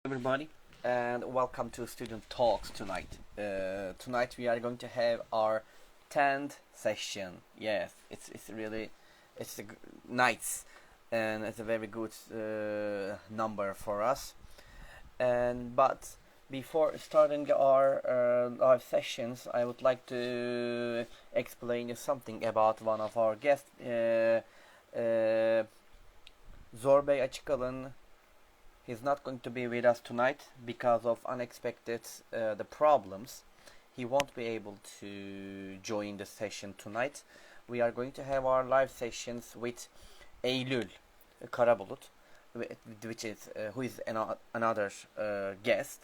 Everybody, and welcome to Student Talks tonight. Tonight we are going to have our 10th session. Yes, it's nice, and it's a very good number for us. But before starting our live sessions, I would like to explain you something about one of our guests, Zorbey Açıkalın. He's not going to be with us tonight because of unexpected the problems. He won't be able to join the session tonight. We are going to have our live sessions with Eylül Karabulut, which is who is another guest.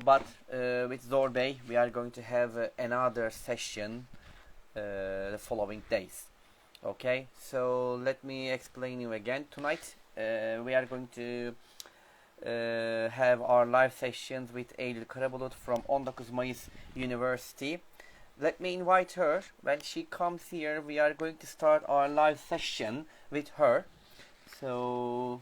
But with Zorbey, we are going to have another session the following days. Okay, so let me explain you again. Tonight we are going to have our live sessions with Eylül Karabulut from Ondokuz Mayıs University. Let me invite her. When she comes here, we are going to start our live session with her. So,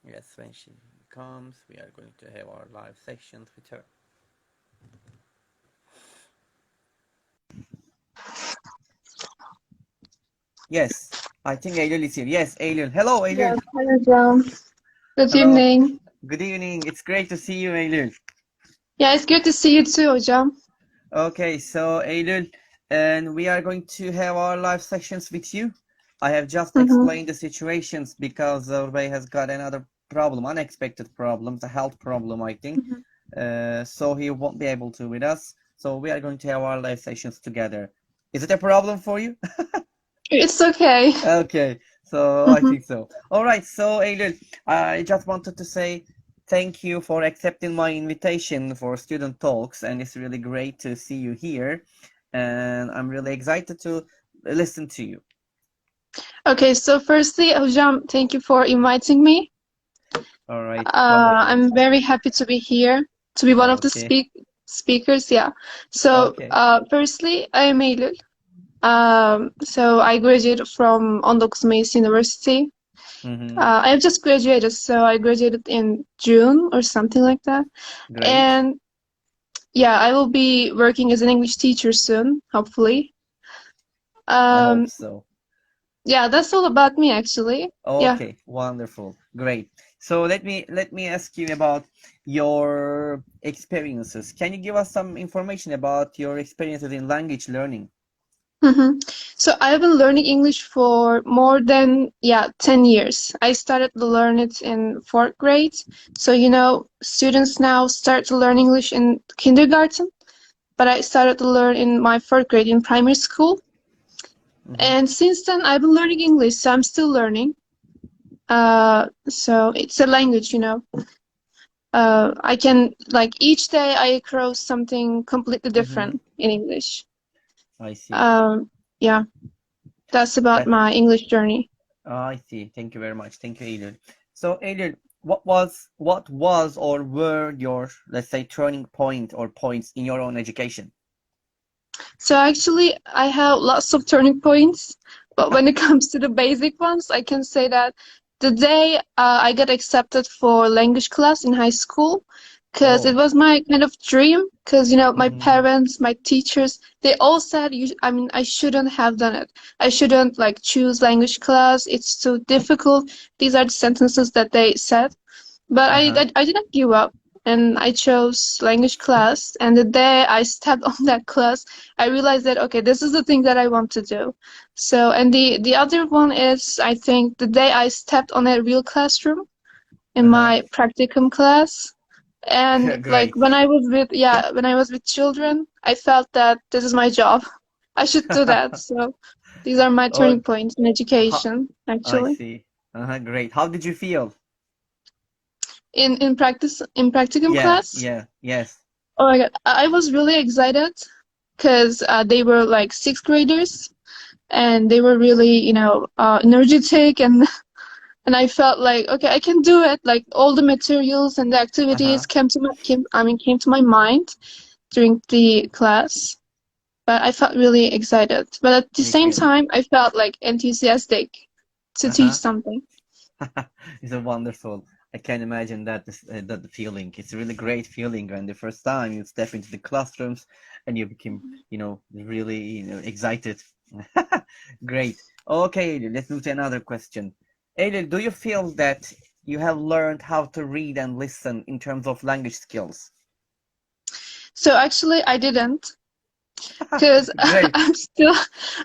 yes, when she comes, we are going to have our live sessions with her. Yes, I think Eylül is here. Yes, Eylül. Hello, Eylül. Yes, hello, John. Good Hello. evening. Good evening. It's great to see you, Eylül. Yeah, it's good to see you too, Hocam. Okay, so Eylül, and we are going to have our live sessions with you. I have just explained the situations because Zorbey has got another problem, unexpected problems, a health problem, I think. So he won't be able to with us. So we are going to have our live sessions together. Is it a problem for you? It's okay. Okay, so I think so. All right, so Eylül, I just wanted to say thank you for accepting my invitation for Student Talks, and it's really great to see you here, and I'm really excited to listen to you. Okay, so firstly, Hocam, thank you for inviting me. All right. I'm very happy to be here, to be one of the speakers, yeah. So, firstly, I am Eylül. So I graduated from Ondokuz Mayıs University. I have just graduated, so I graduated in June or something like that. Great. And yeah, I will be working as an English teacher soon, hopefully. I hope so. Yeah, that's all about me actually. Okay, Yeah. wonderful, great. So let me ask you about your experiences. Can you give us some information about your experiences in language learning? So I've been learning English for more than 10 years. I started to learn it in 4th grade. So students now start to learn English in kindergarten, but I started to learn in my 4th grade in primary school. And since then I've been learning English, so I'm still learning. So it's a language, I can, like, each day I cross something completely different in English. I see. Yeah, that's about my English journey. I see. Thank you very much. Thank you, Eylül. So, Eylül, what was or were your, let's say, turning point or points in your own education? So actually, I have lots of turning points, but when it comes to the basic ones, I can say that the day I got accepted for language class in high school, because it was my kind of dream, because my parents, my teachers, they all said I shouldn't have done it. I shouldn't choose language class. It's too difficult. These are the sentences that they said. But I didn't give up, and I chose language class. And the day I stepped on that class, I realized that, okay, this is the thing that I want to do. So, and the other one is, I think, the day I stepped on a real classroom in my practicum class. And when I was with children, I felt that this is my job. I should do that. So these are my turning points in education, actually. I see. Great. How did you feel? In practicum class? Yes. Oh my God, I was really excited because they were like 6th graders, and they were really, energetic, and I felt like, okay, I can do it. Like, all the materials and the activities came to my mind during the class. But I felt really excited. But at the same time, I felt like enthusiastic to teach something. It's a wonderful. I can imagine that feeling. It's a really great feeling when the first time you step into the classrooms and you become, really, excited. Great. Okay, Eylül, let's move to another question. Eylül, do you feel that you have learned how to read and listen in terms of language skills? So actually, I didn't, because Great.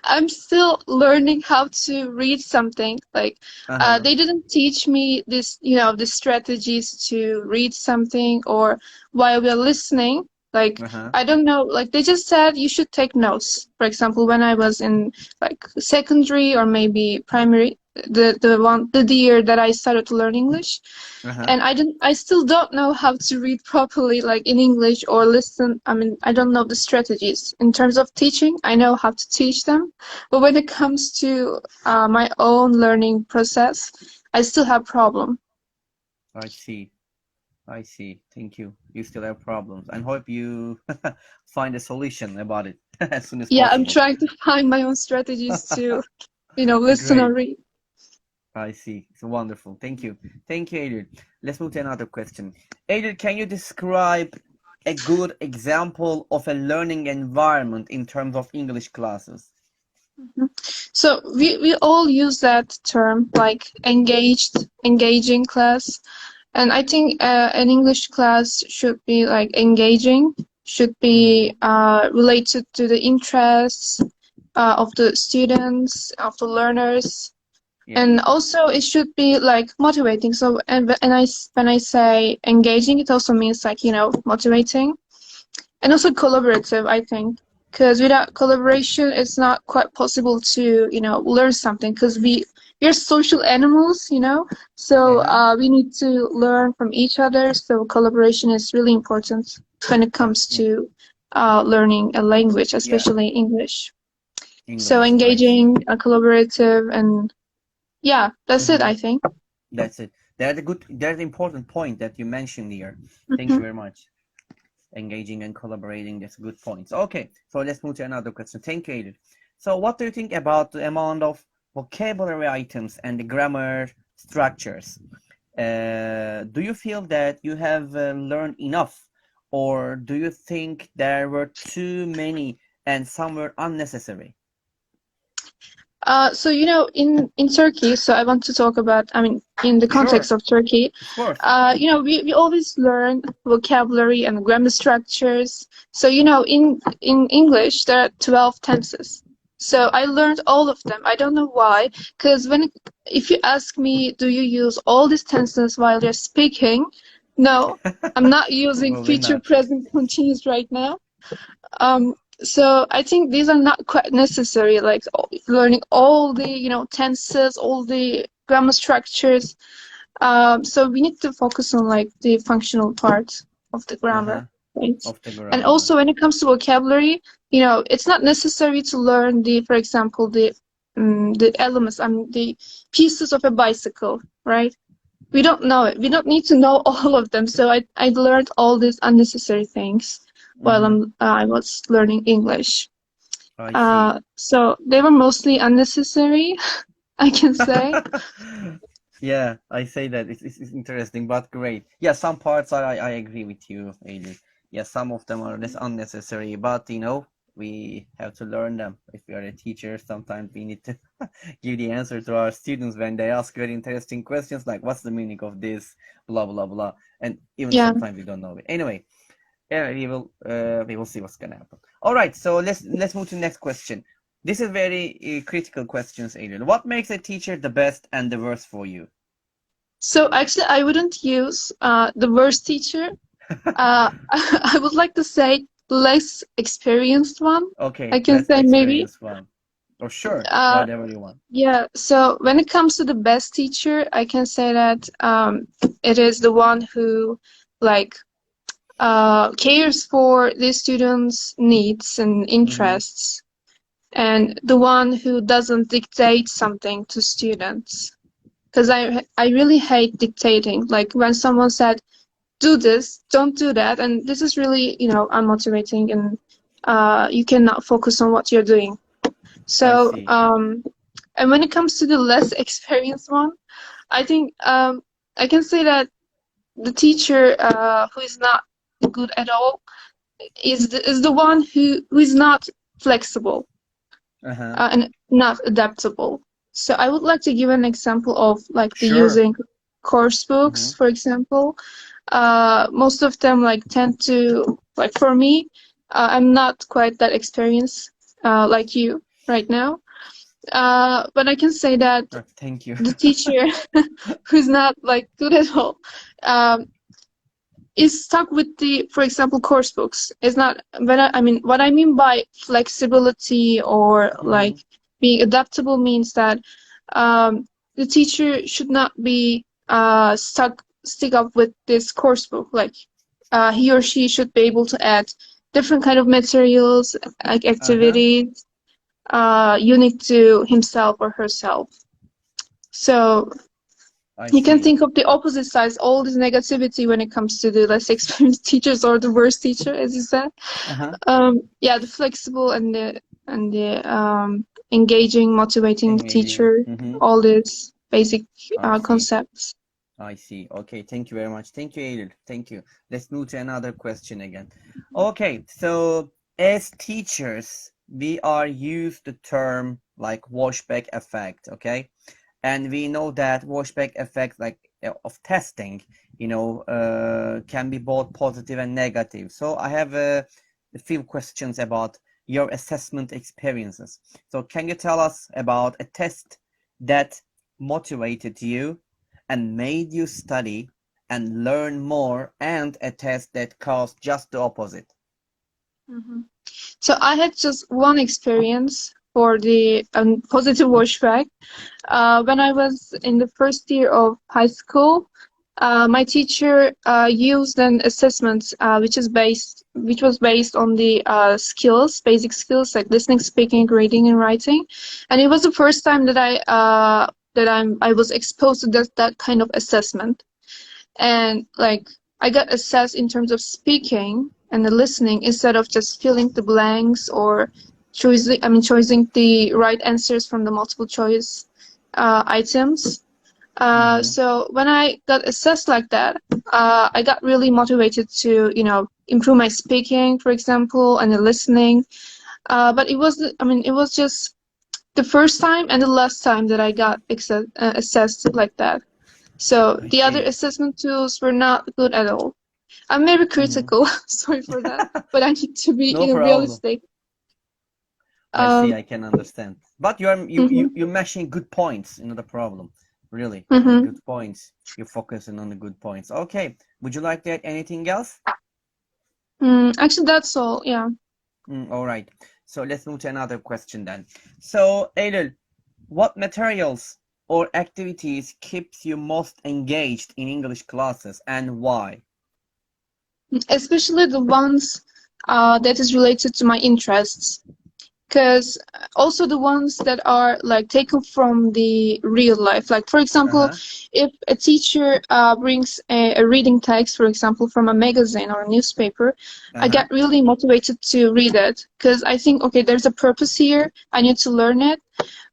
I'm still learning how to read something. Like, Uh-huh. they didn't teach me this, the strategies to read something or while we're listening. Like, Uh-huh. I don't know, like they just said you should take notes. For example, when I was in like secondary or maybe primary, the year that I started to learn English, Uh-huh. and I still don't know how to read properly, like in English or listen. I mean, I don't know the strategies in terms of teaching. I know how to teach them, but when it comes to my own learning process, I still have problem. I see. I see. Thank you. You still have problems. And hope you find a solution about it as soon as Yeah, I'm possible. trying to find my own strategies to, listen or Great. read. I see. It's wonderful. Thank you. Thank you, Eylül. Let's move to another question. Eylül, can you describe a good example of a learning environment in terms of English classes? Mhm. So we all use that term, like engaging class. And I think an English class should be like engaging, should Mm-hmm. be related to the interests of the students, of the learners, Yeah. and also it should be like motivating. So when I say engaging, it also means like motivating, and also collaborative, I think, because without collaboration it's not quite possible to learn something, because we're social animals, so Uh-huh. we need to learn from each other. So collaboration is really important when it I comes see. to learning a language, Yeah. especially English. So English. I see. engaging, collaborative, and yeah, that's it, Mm-hmm. I think. That's it. That's the important point that you mentioned here. Thank you Mhm. very much. Engaging and collaborating, that's good points. Okay, so let's move to another question. Thank you, Eylül. So what do you think about the amount of vocabulary items and the grammar structures? Do you feel that you have learned enough, or do you think there were too many and some were unnecessary? So in Turkey, so I want to talk about, I mean, in the Sure, context of Turkey, of course. we always learn vocabulary and grammar structures. So in English there are 12 tenses. So I learned all of them. I don't know why, because if you ask me, do you use all these tenses while you're speaking? No, I'm not using Probably future not. present continuous right now. Um, so I think these are not quite necessary, like learning all the, tenses, all the grammar structures. So we need to focus on like the functional part of the grammar, Uh-huh. right? Of the And grammar. also when it comes to vocabulary, it's not necessary to learn for example, the elements, I mean, the pieces of a bicycle, right? We don't know it. We don't need to know all of them. So I learned all these unnecessary things while Mm-hmm. I was learning English. I see. So they were mostly unnecessary, I can say. Yeah, I say that it's interesting, but great. Yeah, some parts I agree with you, Eylül. Yeah, some of them are less unnecessary, but we have to learn them. If we are a teacher, sometimes we need to give the answer to our students when they ask very interesting questions like what's the meaning of this, blah blah blah, and even Yeah. sometimes we don't know it. Anyway, yeah, we will see what's gonna happen. All right, so let's move to the next question. This is very critical questions, Eylül. What makes a teacher the best and the worst for you? So actually, I wouldn't use the worst teacher. I would like to say less experienced one. I Okay, can less say maybe. experienced one. Or sure, Uh, whatever you want. yeah. So when it comes to the best teacher, I can say that it is the one who like cares for the students' needs and Mm-hmm. interests, and the one who doesn't dictate something to students. Because I really hate dictating. Like when someone said, "Do this, don't do that," and this is really unmotivating, and you cannot focus on what you're doing. I So see. and when it comes to the less experienced one, I think I can say that the teacher who is not good at all is the one who is not flexible Uh-huh. and not adaptable. So I would like to give an example of like the Sure. using course Mm-hmm. books, for example. Most of them like tend to like for me, I'm not quite that experienced like you right now. But I can say that Thank you. the teacher who's not like good at all um, is stuck with the, for example, course books. It's not, but I mean, what I mean by flexibility or Mm-hmm. like being adaptable means that the teacher should not be stick up with this course book. Like he or she should be able to add different kind of materials, like Uh-huh. activities, unique to himself or herself. So I you can see. think of the opposite sides, all this negativity when it comes to the less experienced teachers or the worst teacher, as you said. Uh-huh. Yeah, the flexible and the engaging, motivating Engaging. teacher, Mm-hmm. all these basic I see. concepts. I see. Okay, thank you very much. Thank you, Eylül. Thank you. Let's move to another question again. Okay, so as teachers, we are used the term like washback effect, okay? And we know that washback effect like of testing, can be both positive and negative. So I have a few questions about your assessment experiences. So can you tell us about a test that motivated you and made you study and learn more, and a test that caused just the opposite? Mhm. So I had just one experience for the positive washback. When I was in the first year of high school, my teacher used an assessment which was based on the basic skills like listening, speaking, reading, and writing, and it was the first time that I was exposed to that kind of assessment, and like I got assessed in terms of speaking and the listening instead of just filling the blanks or choosing the right answers from the multiple choice items. Mm-hmm. So when I got assessed like that, I got really motivated to, improve my speaking, for example, and the listening. But it was just the first time and the last time that I got assessed like that. So I the other see. assessment tools were not good at all. I'm very Mm-hmm. critical, sorry for that, but I need to be, No problem. realistic. I see, Um, I can understand. But you're mashing good points, the problem. Really. Like mhm. good points. You're focusing on the good points. Okay. Would you like to add anything else? Actually, that's all. Yeah. All right. So let's move to another question then. So, Eylül, what materials or activities keeps you most engaged in English classes and why? Especially the ones that is related to my interests. Because also the ones that are like taken from the real life, like for example, Uh-huh. if a teacher brings a reading text, for example, from a magazine or a newspaper, I Uh-huh. get really motivated to read it because I think, okay, there's a purpose here, I need to learn it.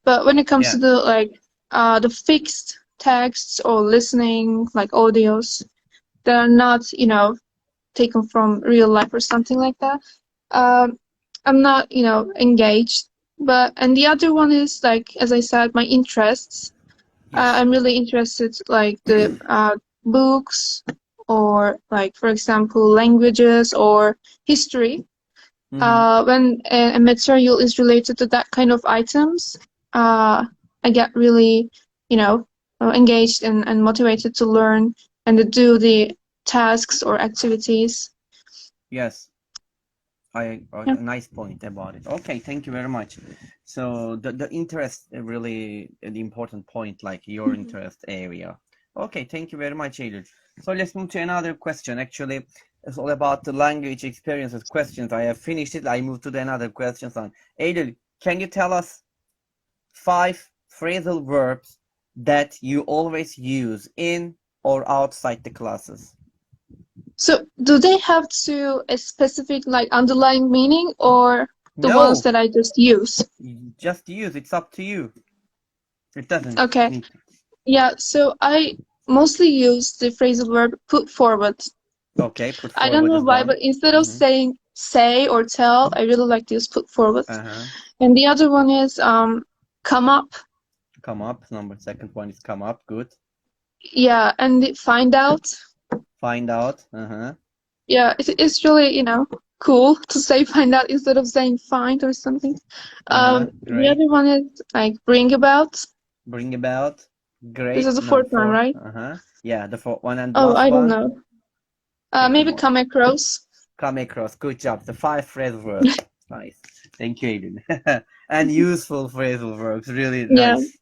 But when it comes to Yeah. the fixed texts or listening like audios that are not, taken from real life or something like that, um, I'm not, engaged. And the other one is like, as I said, my interests. Yes. I'm really interested, like the books or like, for example, languages or history. Mm-hmm. When a material is related to that kind of items, I get really, engaged and motivated to learn and to do the tasks or activities. Yes. Yeah. A nice point about it. Okay, thank you very much. So the interest really the important point, like your Mhm. interest area. Okay, thank you very much, Eylül. So let's move to another question. Actually, it's all about the language experiences questions. I have finished it. I move to the another questions on. Eylül, can you tell us 5 phrasal verbs that you always use in or outside the classes? So, do they have to a specific like underlying meaning or the ones No, that I just use? just use. It's up to you. It doesn't Okay. need. Yeah, so I mostly use the phrasal verb put forward. Okay, put I don't forward know is why, one. but instead of Mm-hmm. saying say or tell, I really like to use put forward. Uh-huh. And the other one is come up. Come up. Second one is come up. Good. Yeah, and the find out. Find out. Uh-huh. Yeah, it's really, cool to say find out instead of saying find or something. Uh-huh. The Great. other one is like bring about. Bring about. This is Great. the Number fourth one, four. right? Uh-huh. Yeah, the fourth one and Oh, last I don't one. know. Okay, two Maybe more. come across. Come across. Good job. The 5 phrasal verbs. Nice. Thank you, Eylül. And useful phrasal verbs. Really Yeah. nice.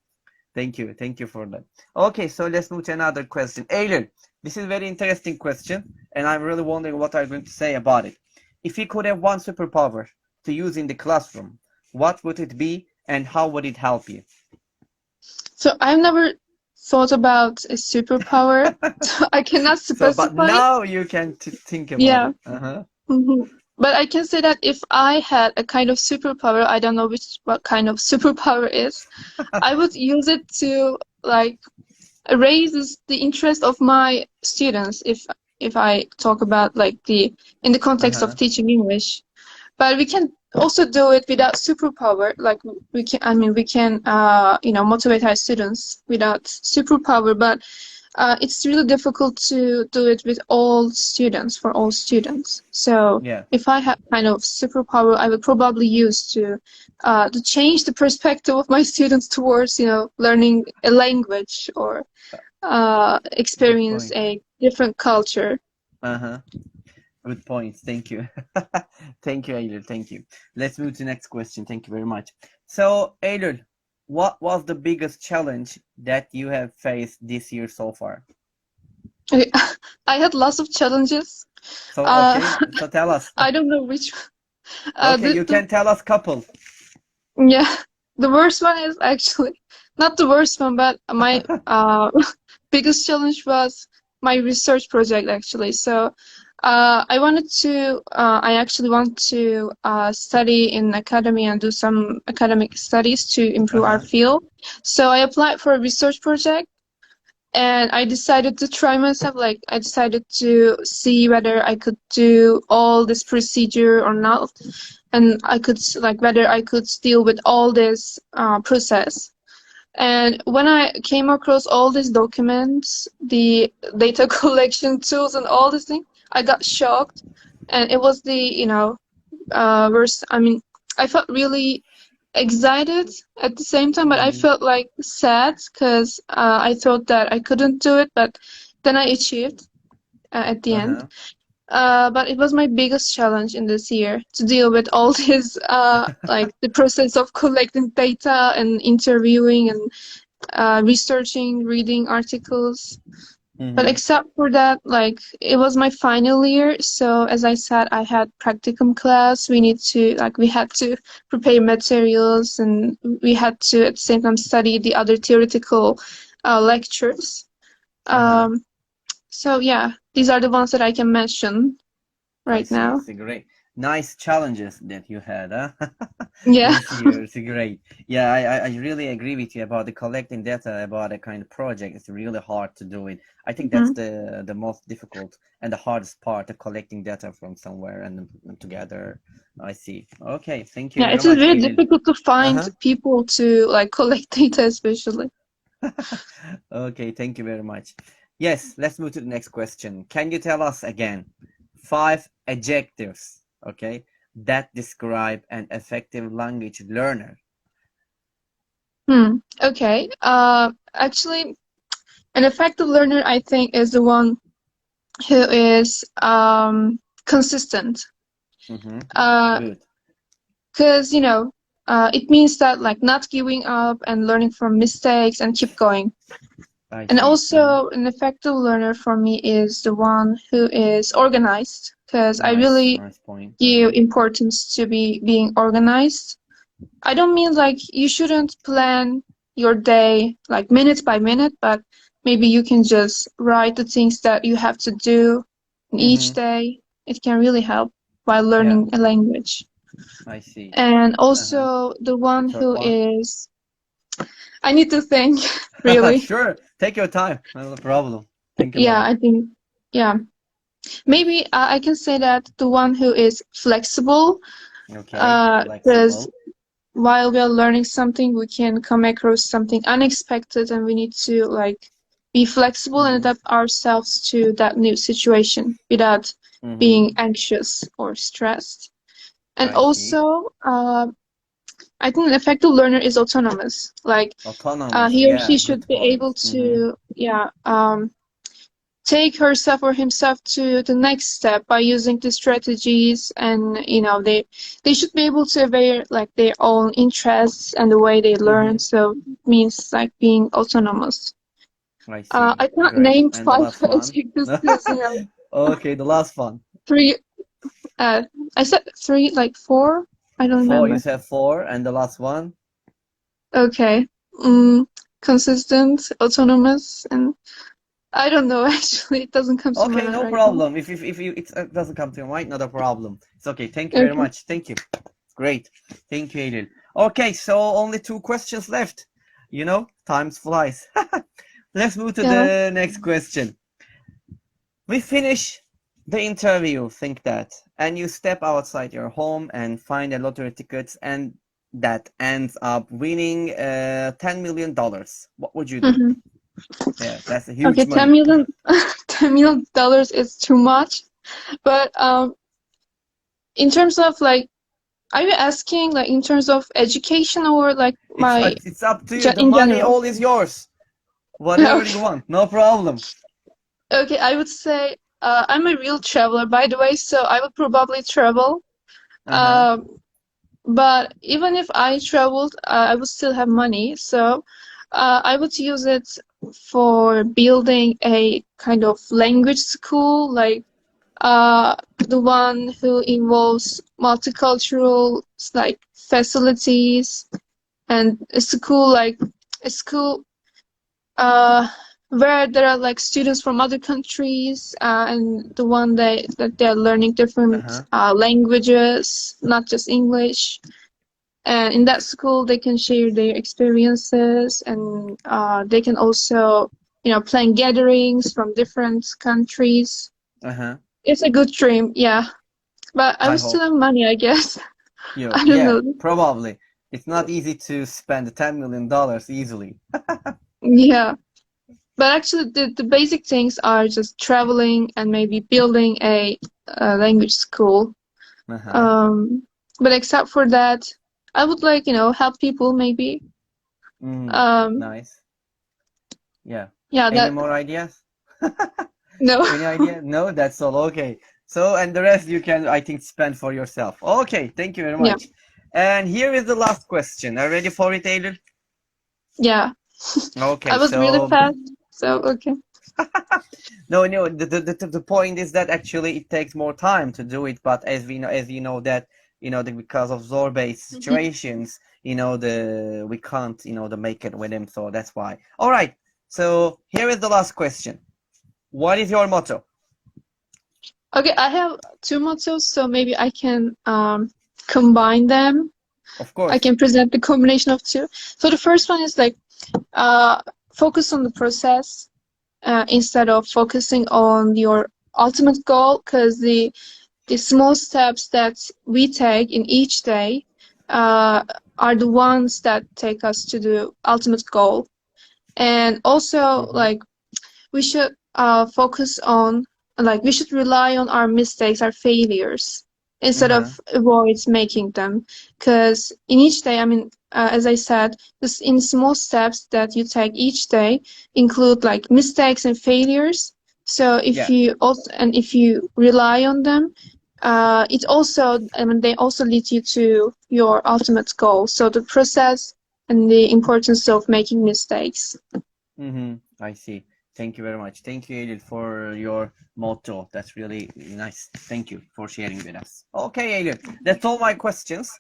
Thank you. Thank you for that. Okay, so let's move to another question. Eylül, this is a very interesting question, and I'm really wondering what I'm going to say about it. If you could have one superpower to use in the classroom, what would it be and how would it help you? So I've never thought about a superpower, so I cannot So, but specify it. now you can think about Yeah. it. Uh-huh. But I can say that if I had a kind of superpower, I don't know what kind of superpower is, I would use it to like raises the interest of my students if I talk about like the in the context of Uh-huh. teaching English. But we can also do it without superpower. Like we can motivate our students without superpower. But it's really difficult to do it with all students for all students. So Yeah. if I had kind of superpower, I would probably use to change the perspective of my students towards learning a language or Good experience point. a different culture. Uh-huh. Good point. Thank you. Thank you, Eylül. Thank you. Let's move to the next question. Thank you very much. So, Eylül, what was the biggest challenge that you have faced this year so far? Okay. I had lots of challenges. So, Uh, okay, so tell us. I don't know which. Okay, The you can tell us couple. yeah, the worst one is actually not the worst one, but my biggest challenge was my research project actually. So I actually want to study in academy and do some academic studies to improve our Uh-huh. field. So I applied for a research project and I decided to try myself. Like I decided to see whether I could do all this procedure or not, and I could like whether I could deal with all this process. And when I came across all these documents, the data collection tools and all these things, I got shocked. And it was the, worst. I mean, I felt really excited at the same time, but I Mm-hmm. felt like sad because I thought that I couldn't do it, but then I achieved at the end. Uh-huh. But it was my biggest challenge in this year to deal with all this, like the process of collecting data and interviewing and researching, reading articles. But Mm-hmm. except for that, like it was my final year. So as I said, I had practicum class. We had to prepare materials and we had to at the same time study the other theoretical lectures. Uh-huh. Um, so yeah, these are the ones that I can mention I right see. now. It's a great, nice challenges that you had, huh? Yeah. This year. It's great. Yeah, I really agree with you about the collecting data about a kind of project. It's really hard to do it. I think that's Mhm. the most difficult and the hardest part of collecting data from somewhere and together. I see. Okay, thank you Yeah, very it is much, very Eylül. difficult to find Uh-huh. people to like collect data, especially. Okay, thank you very much. Yes, let's move to the next question. Can you tell us again 5 adjectives, okay, that describe an effective language learner? Okay. Actually, an effective learner, I think, is the one who is consistent. Mm-hmm. Uh, Good. because it means that like not giving up and learning from mistakes and keep going. I And see. Mm-hmm. also, an effective learner for me is the one who is organized, because I Nice, really nice point. give importance to being organized. I don't mean like you shouldn't plan your day like minute by minute, but maybe you can just write the things that you have to do in each Mm-hmm. day. It can really help while Yeah, learning a language. I see. And Uh-huh. also the The one third who one? is I need to think, really. Sure, take your time. No problem. Think Yeah, about it. I think, yeah. Maybe I can say that the one who is flexible, Okay, because flexible. while we are learning something, we can come across something unexpected, and we need to like be flexible and Mm-hmm. adapt ourselves to that new situation without Mm-hmm. being anxious or stressed. And I see. also, I think an effective learner is autonomous. Like, Autonomous. he or she Yeah, should good be point. able Mm-hmm. to, yeah, take herself or himself to the next step by using the strategies, and they should be able to aware like their own interests and the way they learn. Mm-hmm. So it means like being autonomous. I see. I can't Great. name And the five last one? adjectives because Okay, the last one. three. uh I said three, like four. I don't Four, you remember. said four, and the last one? Okay. mm, Consistent, autonomous, and I don't know. Actually, it doesn't come to my Okay, mind no right now. problem. If you it doesn't come to your mind, not a problem. It's okay. Thank you very Okay. much. Thank you. Great. Thank you, Eylül. Okay, so only two questions left. Time flies. Let's move to Yeah. the next question. We finish the interview, think that, and you step outside your home and find a lottery ticket, and that ends up winning $10 million. What would you do? hmm Yeah, that's a Okay, huge 10 money. million, $10 million is too much. But in terms of like, are you asking like in terms of education or like It's my it's up to you. The in money general? all is yours. Whatever you Okay. want, no problem. Okay, I would say I'm a real traveler, by the way, so I would probably travel. Uh-huh. Um, but even if I traveled, I would still have money. So I would use it for building a kind of language school, like the one who involves multicultural like facilities, and a school uh, where there are like students from other countries, and the one that they're learning different Uh-huh. languages, not just English. And in that school, they can share their experiences, and they can also, plan gatherings from different countries. Uh-huh. It's a good dream, yeah. But I I would still hope have money, I guess. you. I don't Yeah, know. probably. It's not easy to spend $10 million easily. Yeah. But actually, the basic things are just traveling and maybe building a language school. Uh-huh. Um, but except for that, I would like, help people maybe. Mm, Um, nice. Yeah. yeah, Any that, more ideas? no. Any idea? No, that's all. Okay. So, and the rest you can, I think, spend for yourself. Okay, thank you very Yeah, much. And here is the last question. Are you ready for it, Eylül? yeah. I Okay, was really so fast, so okay. no, the point is that actually it takes more time to do it, but as you know that, because of Zorbey's Mhm. situations, we can't, make it with him, so that's why. All right, so here is the last question. What is your motto? Okay, I have two mottos, so maybe I can combine them. Of I course. can present the combination of two. So the first one is like uh, focus on the process instead of focusing on your ultimate goal, because the small steps that we take in each day uh, are the ones that take us to the ultimate goal. And also, Mm-hmm. like, we should focus on, like, we should rely on our mistakes, our failures, instead Uh-huh. of avoid making them. Because in each day, I mean, as I said, this in small steps that you take each day include like mistakes and failures. So Yeah. if you rely on them, it also, I mean, they also lead you to your ultimate goal. So the process and the importance of making mistakes. Mm-hmm. I see. Thank you very much. Thank you, Eylül, for your motto. That's really nice. Thank you for sharing with us. Okay, Eylül, that's all my questions.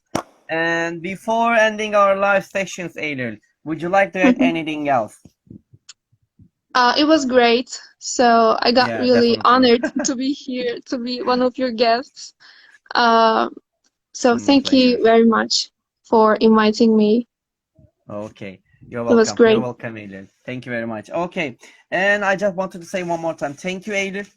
And before ending our live sessions, Eylül, would you like to add anything else? It was great. So I got Yeah, really definitely. honored to be here, to be one of your guests. Uh, so thank Pleasure. you very much for inviting me. Okay. You're It was welcome. You're great. welcome, Eylül. Thank you very much. Okay, and I just wanted to say one more time, thank you, Eylül,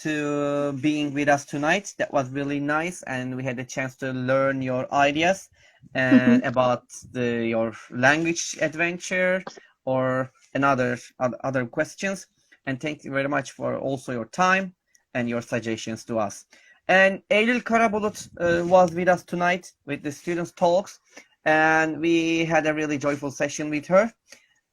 to being with us tonight. That was really nice, and we had a chance to learn your ideas and about your language adventure or other questions. And thank you very much for also your time and your suggestions to us. And Eylül Karabulut was with us tonight with the students' talks, and we had a really joyful session with her.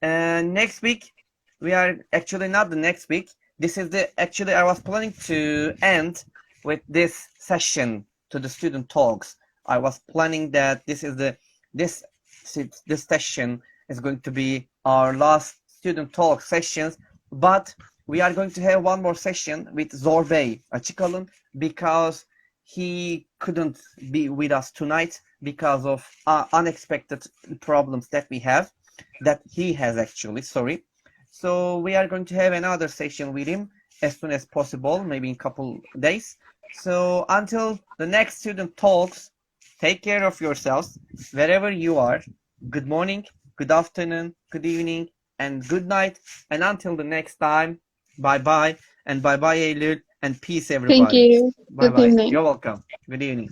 And next week, we are actually not the next week. This is actually I was planning to end with this session to the student talks. I was planning that this session is going to be our last student talk sessions, but we are going to have one more session with Zorbey Açıkalın because he couldn't be with us tonight because of unexpected problems that he has actually, sorry. So we are going to have another session with him as soon as possible, maybe in a couple days. So until the next student talks, take care of yourselves wherever you are. Good morning, good afternoon, good evening, and good night. And until the next time, bye-bye. And bye-bye, Eylül, and peace, Thank everybody. you. Good Bye-bye. evening. You're welcome. Good evening.